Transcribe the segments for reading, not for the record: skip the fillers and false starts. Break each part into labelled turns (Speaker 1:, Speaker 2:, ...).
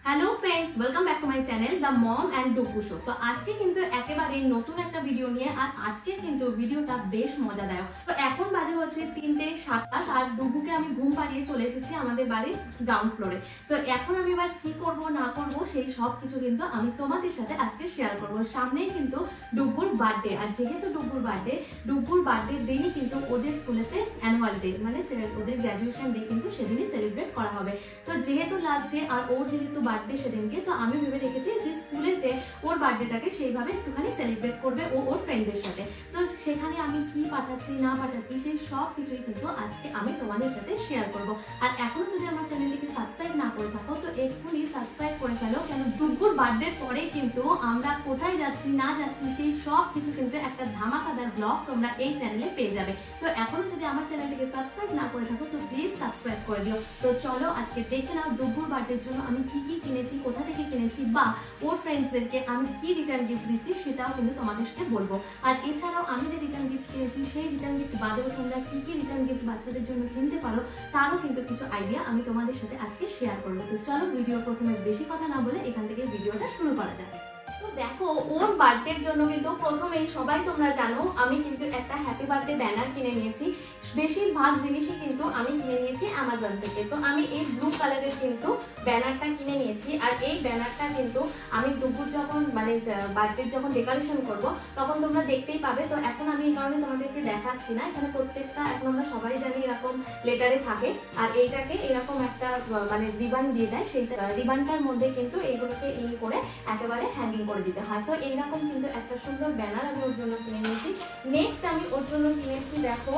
Speaker 1: Hello friends, welcome back to my channel the Mom and Dugu show. তো আজকে কিন্তু একেবারে নতুন একটা ভিডিও নিয়ে, আর আজকে কিন্তু ভিডিওটা বেশ মজাদায়ক। তো এখন বাজে হচ্ছে 3:27 আর ডুগুকে আমি ঘুম পাড়িয়ে চলে এসেছি আমাদের বাড়ির গ্রাউন্ড ফ্লোরে। তো এখন আমি এবার কি করব না করব সেই সব কিছু কিন্তু আমি তোমাদের সাথে আজকে শেয়ার করব। সামনেই কিন্তু ডুগুর বার্থডে, আর যেহেতু ডুগুর বার্থডে দিনই কিন্তু ওদের স্কুলেতে অ্যানুয়াল ডে মানে ওদের গ্র্যাজুয়েশন ডে কিন্তু সেদিনই সেলিব্রেট করা হবে। তো যেহেতু লাস্ট ডে আর ওর যেহেতু বার্থডে সেদিনকে, তো আমি ভেবে রেখেছি যে স্কুলেতে ওর বার্থডেটাকে সেইভাবে একটুখানি সেলিব্রেট করবে ও ওর ফ্রেন্ডদের সাথে। তো সেখানে আমি কি পাঠাচ্ছি না পাঠাচ্ছি সেই সব কিছুই কিন্তু আজকে আমি তোমাদের সাথে শেয়ার করব। আর এখনো যদি আমার চ্যানেলটিকে সাবস্ক্রাইব না করে থাকো তো এক্ষুনি সাবস্ক্রাইব করে ফেলো, কেন ডুগুর বার্থডের পরে কিন্তু আমরা কোথায় যাচ্ছি না যাচ্ছি সেই সব কিছু কিন্তু একটা ধামাকাদার ব্লগ তোমরা এই চ্যানেলে পেয়ে যাবে। তো এখনো যদি আমার চ্যানেলটিকে সাবস্ক্রাইব না করে থাকো তো প্লিজ সাবস্ক্রাইব করে দিও। তো চলো আজকে দেখে নাও ডুগুর বার্থডের জন্য আমি কি কি কিনেছি, কোথা থেকে কিনেছি, বা ওর ফ্রেন্ডসদেরকে আমি কি রিটার্ন গিফট দিচ্ছি সেটাও কিন্তু তোমাদের সাথে বলবো। আর এছাড়াও আমি যে রিটার্ন গিফট কিনেছি সেই রিটার্ন গিফট বাদেও তোমরা কি কি রিটার্ন গিফট বাচ্চাদের জন্য কিনতে পারো তারও কিন্তু কিছু আইডিয়া আমি তোমাদের সাথে আজকে শেয়ার করবো। তো চলো ভিডিও প্রথমে বেশি কথা না বলে এখান থেকে ভিডিওটা শুরু করা যায়। তো দেখো, ওর বার্থডের জন্য কিন্তু প্রথমেই সবাই তোমরা জানো আমি কিন্তু একটা হ্যাপি বার্থডে ব্যানার কিনে নিয়েছি। বেশিরভাগ জিনিসই কিন্তু আমি কিনে নিয়েছি অ্যামাজন থেকে। তো আমি এই ব্লু কালারের কিন্তু ব্যানারটা কিনে নিয়েছি, আর এই ব্যানারটা কিন্তু আমি ডুগুর যখন মানে বার্থডে যখন ডেকোরেশন করব তখন তোমরা দেখতেই পাবে। তো এখন আমি এই কারণে তোমাদেরকে দেখাচ্ছি না, এখানে প্রত্যেকটা এখন আমরা সবাই জানি এরকম লেটারে থাকে, আর এইটাকে এরকম একটা মানে রিবান দিয়ে দেয়, সেই রিবানটার মধ্যে কিন্তু এইগুলোকে ইন করে একেবারে হ্যাঙ্গিং করে দিতে হয়। তো এইরকম কিন্তু একটা সুন্দর ব্যানার আমি ওর জন্য কিনে নিয়েছি। নেক্সট আমি ওর জন্য কিনেছি দেখো,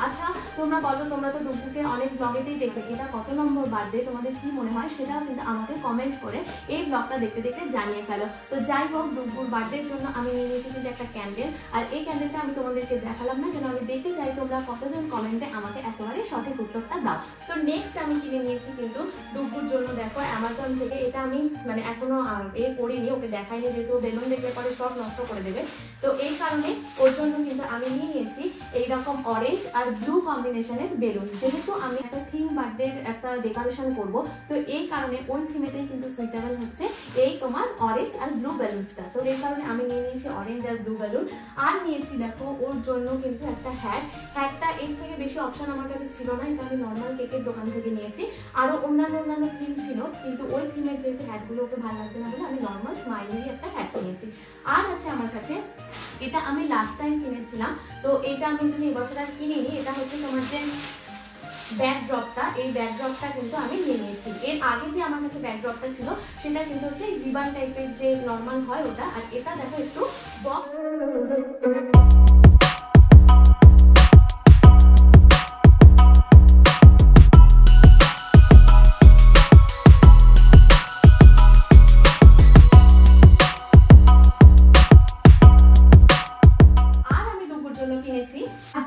Speaker 1: আচ্ছা তোমরা বলো, তোমরা তো ডুগুকে অনেক ব্লগেতেই দেখবে, এটা কত নম্বর বার্থডে তোমাদের কি মনে হয় সেটাও কিন্তু আমাকে কমেন্ট করে এই ব্লগটা দেখতে দেখতে জানিয়ে ফেলো। তো যাই হোক, ডুগুর বার্থডের জন্য আমি নিয়ে নিয়েছি কিন্তু একটা ক্যান্ডেল, আর এই ক্যান্ডেলটা আমি তোমাদেরকে দেখালাম না, কেন আমি দেখতে চাই তোমরা কতজন কমেন্টে আমাকে একেবারে সঠিক উত্তরটা দাও। তো নেক্সট আমি কিনে নিয়েছি কিন্তু ডুগুর জন্য দেখো অ্যামাজন থেকে, এটা আমি মানে এখনো করিনি, ওকে দেখাইনি, যেহেতু বেলুন দেখলে পরে সব নষ্ট করে দেবে। তো এই কারণে ওর জন্য কিন্তু আমি নিয়ে নিয়েছি এইরকম অরেঞ্জ আর ব্লু কম্বিনেশনের বেলুন। যেহেতু আমি একটা থিম বার্থডে একটা ডেকোরেশন করব, তো এই কারণে ওই থিমেতেই কিন্তু সুইটেবল হচ্ছে এই তোমার অরেঞ্জ আর ব্লু বেলুনসটা। তো এই কারণে আমি নিয়ে নিয়েছি অরেঞ্জ আর ব্লু বেলুন। আর নিয়েছি দেখো ওর জন্য কিন্তু একটা হ্যাটটা এর থেকে বেশি অপশন আমার কাছে ছিল না, এটা আমি নর্মাল কেকের দোকান থেকে নিয়েছি। আরো অন্যান্য থিম ছিল, কিন্তু ওই থিমের যেহেতু হ্যাটগুলো ওকে ভালো লাগবে না বলে আমি নর্মাল স্মাইলেরই একটা হ্যাট নিয়েছি। আর আছে আমার কাছে, এটা আমি লাস্ট টাইম কিনেছিলাম, তো এটা আমি যদি এবছর আর কিনিনি, এটা হচ্ছে তোমার যে ব্যাকড্রপটা, এই ব্যাকড্রপটা কিন্তু আমি নিয়ে নিয়েছি। এর আগে যে আমার কাছে ব্যাকড্রপটা ছিল সেটা কিন্তু হচ্ছে রিবান টাইপের যে নর্মাল হয় ওটা, আর এটা দেখো একটু বক্স।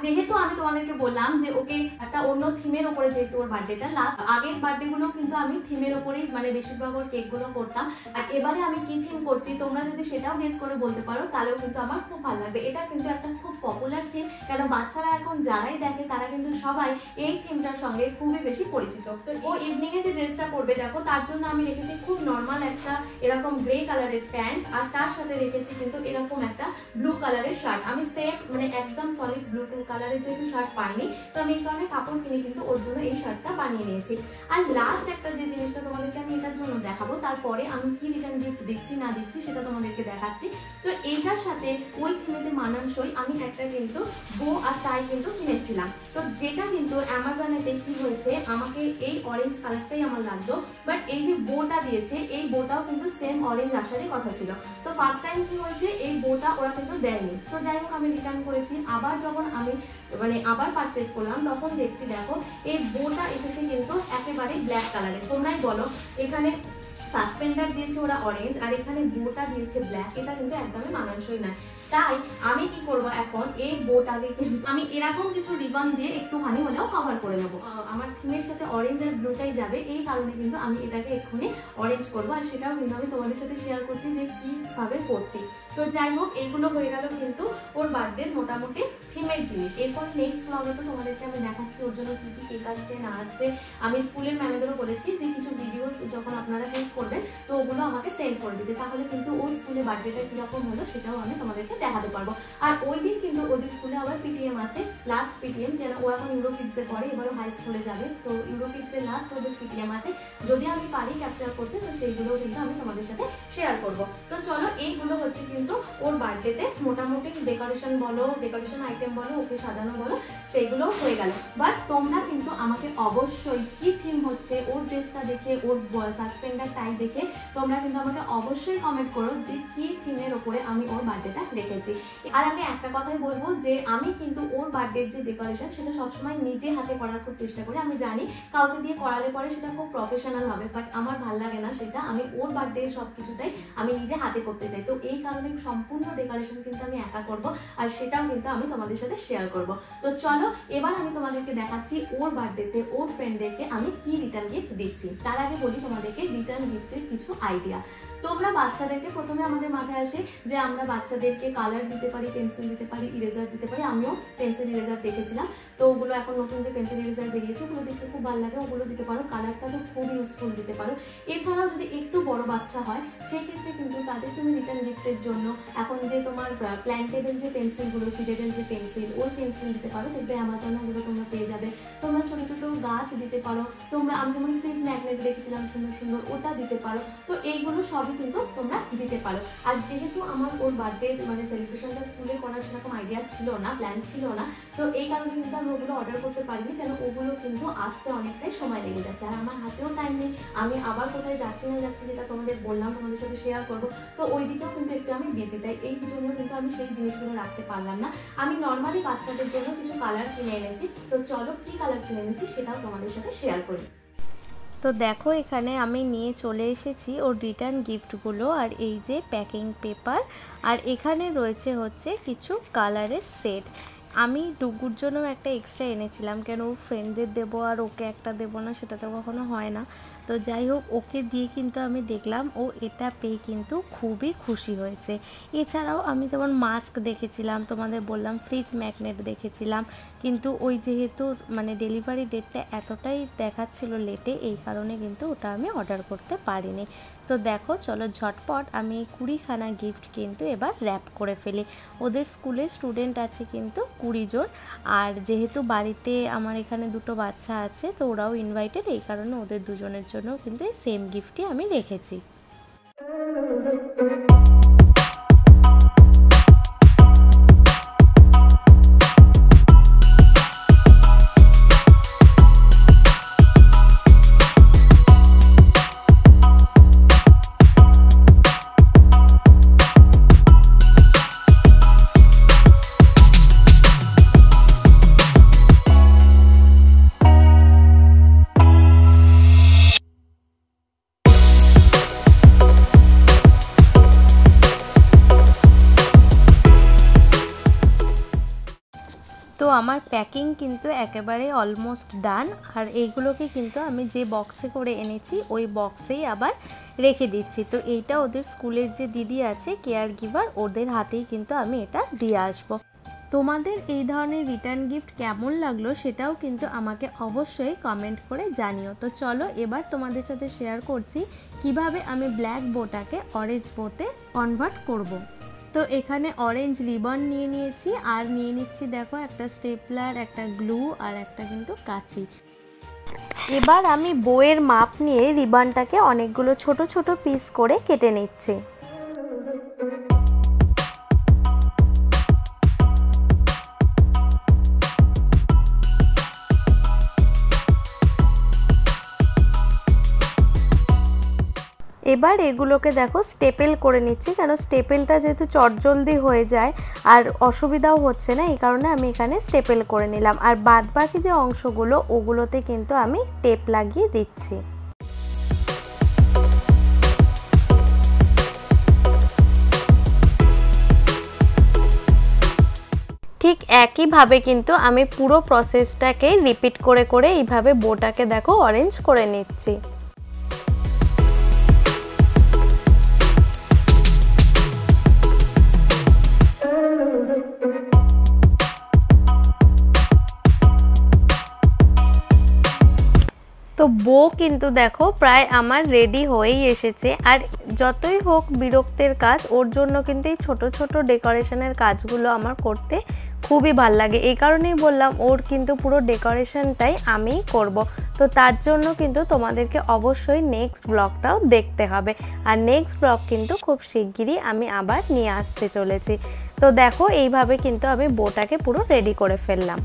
Speaker 1: যেহেতু আমি তোমাদেরকে বললাম যে ওকে একটা অন্য থিমের উপরে, যেহেতু ওর বার্থডেটা লাস্ট, আগের বার্থডে গুলো কিন্তু আমি থিমের উপরেই মানে বেশিরভাগ ওর কেক গুলো করতাম, আর এবারে আমি কি থিম করছি তোমরা যদি সেটাও গেস করে বলতে পারো তাহলেও কিন্তু আমার খুব ভালো লাগবে। এটা কিন্তু একটা খুব পপুলার থিম, কারণ বাচ্চারা এখন যারাই দেখে তারা কিন্তু সবাই এই থিমটার সঙ্গে খুবই বেশি পরিচিত। তো ও ইভিনিং এ যে ড্রেসটা পরবে দেখো, তার জন্য আমি রেখেছি খুব নর্মাল একটা এরকম গ্রে কালারের প্যান্ট, আর তার সাথে রেখেছি কিন্তু এরকম একটা ব্লু কালারের শার্ট। আমি সেম মানে একদম সলিড ব্লু কালারের যেহেতু শার্ট পাইনি, তো আমি এই কারণে কাপড় কিনে কিন্তু ওর জন্য এই শার্টটা বানিয়ে নিয়েছি। আর লাস্ট একটা যে জিনিসটা তোমাদেরকে আমি এটার জন্য দেখাবো, তারপরে আমি কি রিটার্ন গিফট দিচ্ছি না দিচ্ছি সেটা তোমাদেরকে দেখাচ্ছি। তো এইটার সাথে ওই থিমেতে মানানসই আমি একটা কিন্তু বো আর টাই কিন্তু কিনেছিলাম। তো যেটা কিন্তু অ্যামাজনেতে কি হয়েছে, আমাকে এই অরেঞ্জ কালারটাই আমার লাগতো, বাট এই যে বোটা দিয়েছে এই বোটাও কিন্তু সেম অরেঞ্জ আসারই কথা ছিল। তো ফার্স্ট টাইম কি হয়েছে, এই বোটা ওরা কিন্তু দেয়নি। তো যাই হোক, আমি রিটার্ন করেছি। আবার যখন আমি মানে আবার পারচেজ করলাম তখন দেখছি দেখো এই বোটা এসেছে কিন্তু একেবারে ব্ল্যাক কালারের। তোমরাই বলো, এখানে সাসপেন্ডার দিয়েছে ওরা অরেঞ্জ আর এখানে বোটা দিয়েছে ব্ল্যাক, এটা কিন্তু একদমই মানানসই নয়। তাই আমি কি করব, এখন এই বোটাকে আমি এরকম কিছু রিবন দিয়ে একটুখানি হলেও কভার করে নেব। আমার থিমের সাথে অরেঞ্জ আর ব্লুটাই যাবে, এই কারণে কিন্তু আমি এটাকে এক্ষুনি অরেঞ্জ করবো, আর সেটাও কিন্তু আমি তোমাদের সাথে শেয়ার করছি যে কিভাবে করছি। তো যাই হোক, এইগুলো হয়ে গেল কিন্তু ওর বার্থডে মোটামুটি থিমের জিনিস। এরপর নেক্সট ব্লগে তো তোমাদেরকে আমি দেখাচ্ছি ওর জন্য কি কি কেক আসছে না আসছে। আমি স্কুলের ম্যামেদেরও বলেছি যে কিছু ভিডিওস যখন আপনারা ক্লিক করবেন তো ওগুলো আমাকে সেন্ড করে দিতে, তাহলে কিন্তু ওর স্কুলে বার্থডেটা কিরকম হলো সেটাও আমি তোমাদেরকে দেখাতে পারবো। আর ওই দিন কিন্তু ওদের স্কুলে আবার পিটিএম আছে, লাস্ট পিটিএম, যেন ও এখন ইউরো কিডসে পড়ে, এবারও হাই স্কুলে যাবে, তো ইউরো কিডসের লাস্ট ওদের পিটিএম আছে। যদি আমি পারি ক্যাপচার করতে তো সেইগুলো কিন্তু আমি তোমাদের সাথে শেয়ার করব। তো চলো, এইগুলো হচ্ছে কিন্তু ওর বার্থডেতে মোটামুটি ডেকোরেশন বলো, ডেকোরেশন আইটেম বলো, ওকে সাজানো বলো, সেইগুলো হয়ে গেল। বাট তোমরা কিন্তু আমাকে অবশ্যই কি থিম হচ্ছে ওর ড্রেসটা দেখে, ওর সাসপেন্ডার টাই দেখে তোমরা কিন্তু আমাকে অবশ্যই কমেন্ট করো যে কি থিমের ওপরে আমি ওর বার্থডেটা রেখেছি। আর আমি একটা কথাই বলবো যে আমি কিন্তু ওর বার্থডের যে ডেকোরেশন সেটা সবসময় নিজে হাতে করার খুব চেষ্টা করি। আমি জানি কাউকে দিয়ে করালে পরে সেটা খুব প্রফেশনাল হবে, বাট আমার ভাল লাগে না সেটা। আমি ওর বার্থডে সবকিছুটাই আমি নিজে হাতে করতে চাই, তো এই কারণে সম্পূর্ণ ডেকোরেশন কিন্তু আমি একা করব, আর সেটাও কিন্তু আমি তোমাদের সাথে শেয়ার করব। তো চলো, এবার আমি তোমাদেরকে দেখাচ্ছি ওর বার্থডেতে ওর ফ্রেন্ডদেরকে আমি কি রিটার্ন গিফট দিচ্ছি। তার আগে বলি তোমাদেরকে রিটার্ন গিফটের কিছু আইডিয়া। তোমরা বাচ্চাদেরকে প্রথমে আমাদের মাথায় আসে যে আমরা বাচ্চাদেরকে কালার দিতে পারি, পেন্সিল দিতে পারি, ইরেজার দিতে পারি। আমিও পেন্সিল ইরেজার দেখেছিলাম, তো ওগুলো এখন নতুন যে পেন্সিল ইরেজার বেরিয়েছে ওগুলো দেখতে খুব ভালো লাগে, ওগুলো দিতে পারো। কালারটা তো খুব ইউজফুল দিতে পারো। এছাড়াও যদি একটু বড় বাচ্চা হয় সেই ক্ষেত্রে কিন্তু তাদের তুমি রিটার্ন গিফটের জন্য এখন যে তোমার প্ল্যান্টেবল যে পেন্সিলগুলো, সিডেবল যে পেন্সিল, ওই পেন্সিল দিতে পারো, দেখবে অ্যামাজনে ওগুলো তোমরা পেয়ে যাবে। তোমরা ছোট ছোট গাছ দিতে পারো, তোমরা আমি যেমন ফ্রিজ ম্যাগনেট দেখেছিলাম সুন্দর সুন্দর, ওটা দিতে পারো। তো এইগুলো সবই কিন্তু তোমরা দিতে পারো। আর যেহেতু আমার ওর বার্থডে মানে সেলিব্রেশনটা স্কুলে করার সেরকম আইডিয়া ছিল না, প্ল্যান ছিল না, তো এই কারণে কিন্তু আমি ওগুলো অর্ডার করতে পারিনি, কেন ওগুলো কিন্তু আসতে অনেকটাই সময় লেগে যাচ্ছে, আর আমার হাতেও টাইম নেই। আমি আবার কোথায় যাচ্ছি না যাচ্ছি যেটা তোমাদের বললাম তোমাদের সাথে শেয়ার করবো, তো ওই দিকেও কিন্তু একটু আমি বিজি, তাই এই জন্য কিন্তু আমি সেই জিনিসগুলো রাখতে পারলাম না। আমি নর্মালি বাচ্চাদের জন্য কিছু কালার কিনে এনেছি, তো চলো কি কালার কিনে এনেছি সেটাও তোমাদের সাথে শেয়ার করি।
Speaker 2: তো দেখো, এখানে আমি নিয়ে চলে এসেছি ওর রিটার্ন গিফটগুলো, আর এই যে প্যাকিং পেপার, আর এখানে রয়েছে হচ্ছে কিছু কালারের সেট। আমি ডুগুর জন্য একটা এক্সট্রা এনেছিলাম, কেন ওর ফ্রেন্ডদের দেবো আর ওকে একটা দেবো না, সেটা তো কখনো হয় না। তো যাই হোক, ওকে দিয়ে কিন্তু আমি দেখলাম ও এটা পেয়ে কিন্তু খুবই খুশি হয়েছে। এছাড়াও আমি যেমন মাস্ক দেখেছিলাম, তোমাদের বললাম ফ্রিজ ম্যাগনেট দেখেছিলাম, কিন্তু ওই যেহেতু মানে ডেলিভারি ডেটটা এতটাই দেখাচ্ছিল লেটে, এই কারণে কিন্তু ওটা আমি অর্ডার করতে পারিনি। তো দেখো, চলো ঝটপট আমি 20খানা গিফট কিন্তু এবার র্যাপ করে ফেলি। ওদের স্কুলে স্টুডেন্ট আছে কিন্তু 20 জন, আর যেহেতু বাড়িতে আমার এখানে দুটো বাচ্চা আছে তো ওরাও ইনভাইটেড, এই কারণে ওদের দুজনের জন্য কিন্তু এই সেম গিফটই আমি রেখেছি। তো আমার প্যাকিং কিন্তু একেবারে অলমোস্ট ডান, আর এইগুলোকে কিন্তু আমি যে বক্সে করে এনেছি ওই বক্সেই আবার রেখে দিচ্ছি। তো এইটা ওদের স্কুলের যে দিদি আছে কেয়ার গিভার, ওদের হাতেই কিন্তু আমি এটা দিয়ে আসবো। তোমাদের এই ধরনের রিটার্ন গিফট কেমন লাগলো সেটাও কিন্তু আমাকে অবশ্যই কমেন্ট করে জানিও। তো চলো, এবার তোমাদের সাথে শেয়ার করছি কিভাবে আমি ব্ল্যাক বোটাকে অরেঞ্জ বোতে কনভার্ট করব। তো এখানে অরেঞ্জ রিবন নিয়ে নিয়েছি, আর নিয়ে নিচ্ছি দেখো একটা স্টেপলার, একটা গ্লু, আর একটা কিন্তু কাঁচি। এবার আমি বইয়ের মাপ নিয়ে রিবনটাকে অনেকগুলো ছোট ছোট পিস করে কেটে নিচ্ছি। এবার এগুলোকে দেখো স্টেপেল করে নিচ্ছি, কেন স্টেপেলটা যেহেতু চটজলদি হয়ে যায় আর অসুবিধাও হচ্ছে না, এই কারণে আমি এখানে স্টেপেল করে নিলাম। আর বাদ বাকি যে অংশগুলো ওগুলোতে কিন্তু আমি টেপ লাগিয়ে দিচ্ছি। একইভাবে কিন্তু আমি পুরো প্রসেসটাকে রিপিট করে করে এইভাবে বোটাকে দেখো অরেঞ্জ করে নিচ্ছি। তো বো কিন্তু দেখো প্রায় আমার রেডি হয়েই এসেছে। আর যতই হোক বিরক্তের কাজ, ওর জন্য কিন্তু এই ছোট ছোট ডেকোরেশনের কাজগুলো আমার করতে খুবই ভাল লাগে। এই কারণেই বললাম ওর কিন্তু পুরো ডেকোরেশনটাই আমিই করব। তো তার জন্য কিন্তু তোমাদেরকে অবশ্যই নেক্সট ব্লগটাও দেখতে হবে। আর নেক্সট ব্লগ কিন্তু খুব শিগগিরই আমি আবার নিয়ে আসতে চলেছি। তো দেখো এইভাবে কিন্তু আমি বোটাকে পুরো রেডি করে ফেললাম।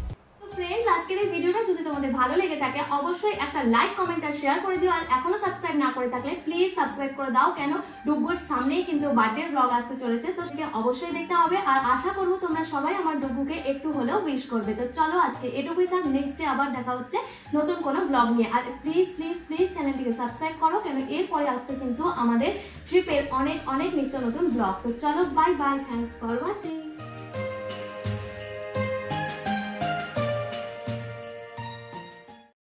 Speaker 1: ফ্রেন্ডস, আজকের এই ভিডিওটা যদি তোমাদের ভালো লেগে থাকে অবশ্যই একটা লাইক, কমেন্ট আর শেয়ার করে দিও। আর এখনো সাবস্ক্রাইব না করে থাকলে প্লিজ সাবস্ক্রাইব করে দাও, কেন ডুগুর সামনেই কিন্তু বার্থডে ব্লগ আসতে চলেছে, তো সেটা অবশ্যই দেখতে হবে। আর আশা করবো তোমরা সবাই আমার ডুগুকে একটু হলেও উইশ করবে। তো চলো আজকে এটুকুই থাক, নেক্সট ডে আবার দেখা হচ্ছে নতুন কোনো ব্লগ নিয়ে। আর প্লিজ প্লিজ প্লিজ চ্যানেলটিকে সাবস্ক্রাইব করো, কেন এরপরে আসছে কিন্তু আমাদের ট্রিপের অনেক অনেক নিত্য নতুন ব্লগ। তো চলো bye bye, thanks for watching.